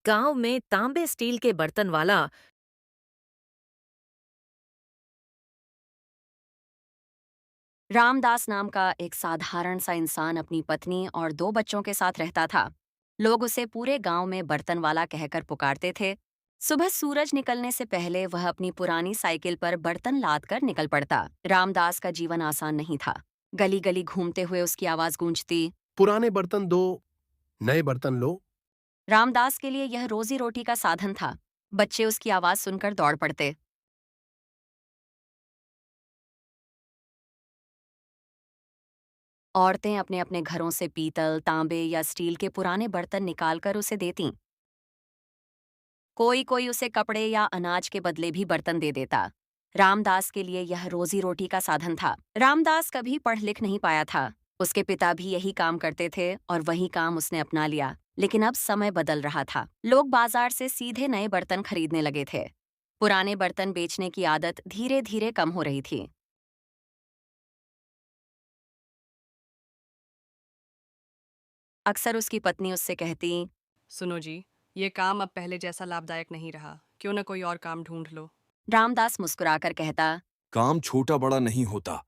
गांव में तांबे स्टील के बर्तन वाला रामदास नाम का एक साधारण सा इंसान अपनी पत्नी और दो बच्चों के साथ रहता था। लोग उसे पूरे गांव में बर्तन वाला कहकर पुकारते थे। सुबह सूरज निकलने से पहले वह अपनी पुरानी साइकिल पर बर्तन लाद कर निकल पड़ता। रामदास का जीवन आसान नहीं था। गली गली घूमते हुए उसकी आवाज गूंजती। पुराने बर्तन दो, नए बर्तन लो। रामदास के लिए यह रोजी रोटी का साधन था। बच्चे उसकी आवाज सुनकर दौड़ पड़ते। औरतें अपने अपने घरों से पीतल, तांबे या स्टील के पुराने बर्तन निकालकर उसे देतीं। कोई कोई उसे कपड़े या अनाज के बदले भी बर्तन दे देता। रामदास के लिए यह रोजी रोटी का साधन था। रामदास कभी पढ़ लिख नहीं पाया था। उसके पिता भी यही काम करते थे और वही काम उसने अपना लिया। लेकिन अब समय बदल रहा था। लोग बाजार से सीधे नए बर्तन खरीदने लगे थे। पुराने बर्तन बेचने की आदत धीरे धीरे कम हो रही थी। अक्सर उसकी पत्नी उससे कहती। सुनो जी, ये काम अब पहले जैसा लाभदायक नहीं रहा। क्यों न कोई और काम ढूंढ लो। रामदास मुस्कुराकर कहता। काम छोटा बड़ा नहीं होता।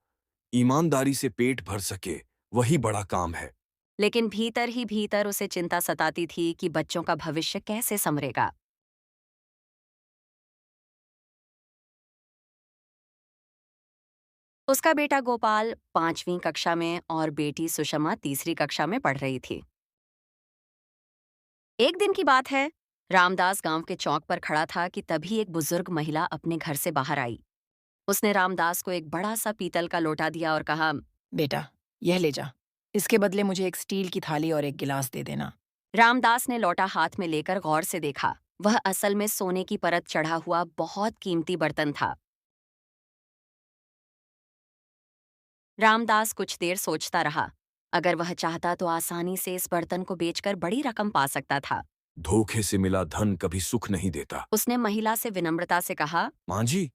ईमानदारी से पेट भर सके वही बड़ा काम है। लेकिन भीतर ही भीतर उसे चिंता सताती थी कि बच्चों का भविष्य कैसे संवरेगा। उसका बेटा गोपाल 5वीं कक्षा में और बेटी सुषमा तीसरी कक्षा में पढ़ रही थी। एक दिन की बात है। रामदास गांव के चौक पर खड़ा था कि तभी एक बुजुर्ग महिला अपने घर से बाहर आई। उसने रामदास को एक बड़ा सा पीतल का लोटा दिया और कहा। बेटा, यह ले जा। इसके बदले मुझे एक स्टील की थाली और एक गिलास दे देना। रामदास ने लोटा हाथ में लेकर गौर से देखा। वह असल में सोने की परत चढ़ा हुआ बहुत कीमती बर्तन था। रामदास कुछ देर सोचता रहा। अगर वह चाहता तो आसानी से इस बर्तन को बेचकर बड़ी रकम पा सकता था। धोखे से मिला धन कभी सुख नहीं देता। उसने महिला से विनम्रता से कहा। माँ जी,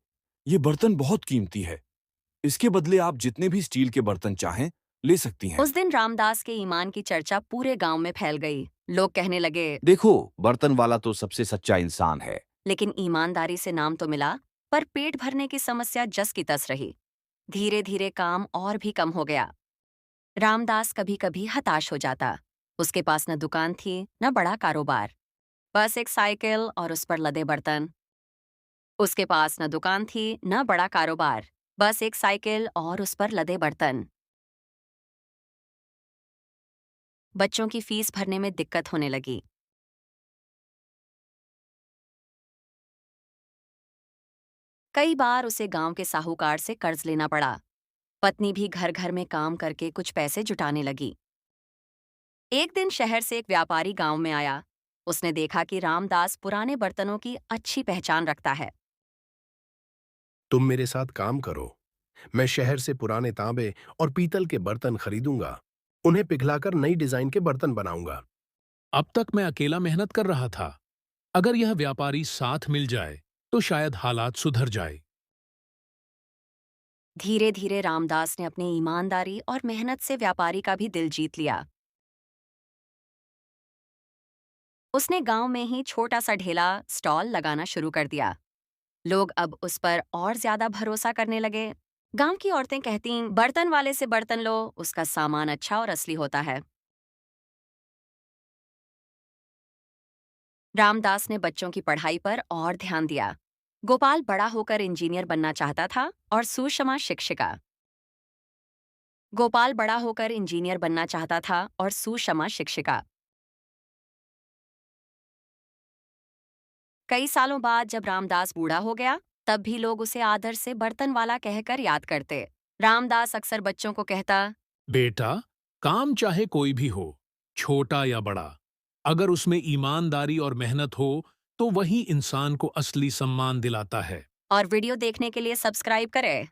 ये बर्तन बहुत कीमती है। इसके बदले आप जितने भी स्टील के बर्तन चाहें ले सकती हैं। उस दिन रामदास के ईमान की चर्चा पूरे गांव में फैल गई। लोग कहने लगे। देखो, बर्तन वाला तो सबसे सच्चा इंसान है। लेकिन ईमानदारी से नाम तो मिला, पर पेट भरने की समस्या जस की तस रही। धीरे धीरे काम और भी कम हो गया। रामदास कभी कभी हताश हो जाता। उसके पास न दुकान थी न बड़ा कारोबार, बस एक साइकिल और उस पर लदे बर्तन। उसके पास न दुकान थी न बड़ा कारोबार, बस एक साइकिल और उस पर लदे बर्तन। बच्चों की फीस भरने में दिक्कत होने लगी। कई बार उसे गांव के साहूकार से कर्ज लेना पड़ा। पत्नी भी घर घर में काम करके कुछ पैसे जुटाने लगी। एक दिन शहर से एक व्यापारी गांव में आया। उसने देखा कि रामदास पुराने बर्तनों की अच्छी पहचान रखता है। तुम मेरे साथ काम करो। मैं शहर से पुराने तांबे और पीतल के बर्तन खरीदूंगा। उन्हें पिघलाकर नई डिजाइन के बर्तन बनाऊंगा। अब तक मैं अकेला मेहनत कर रहा था। अगर यह व्यापारी साथ मिल जाए तो शायद हालात सुधर जाए। धीरे धीरे रामदास ने अपनी ईमानदारी और मेहनत से व्यापारी का भी दिल जीत लिया। उसने गांव में ही छोटा सा ढेला स्टॉल लगाना शुरू कर दिया। लोग अब उस पर और ज्यादा भरोसा करने लगे। गांव की औरतें कहती, बर्तन वाले से बर्तन लो, उसका सामान अच्छा और असली होता है। रामदास ने बच्चों की पढ़ाई पर और ध्यान दिया। गोपाल बड़ा होकर इंजीनियर बनना चाहता था और सुषमा शिक्षिका। गोपाल बड़ा होकर इंजीनियर बनना चाहता था और सुषमा शिक्षिका। कई सालों बाद जब रामदास बूढ़ा हो गया, तब भी लोग उसे आदर से बर्तन वाला कहकर याद करते। रामदास अक्सर बच्चों को कहता। बेटा, काम चाहे कोई भी हो, छोटा या बड़ा, अगर उसमें ईमानदारी और मेहनत हो तो वही इंसान को असली सम्मान दिलाता है। और वीडियो देखने के लिए सब्सक्राइब करें।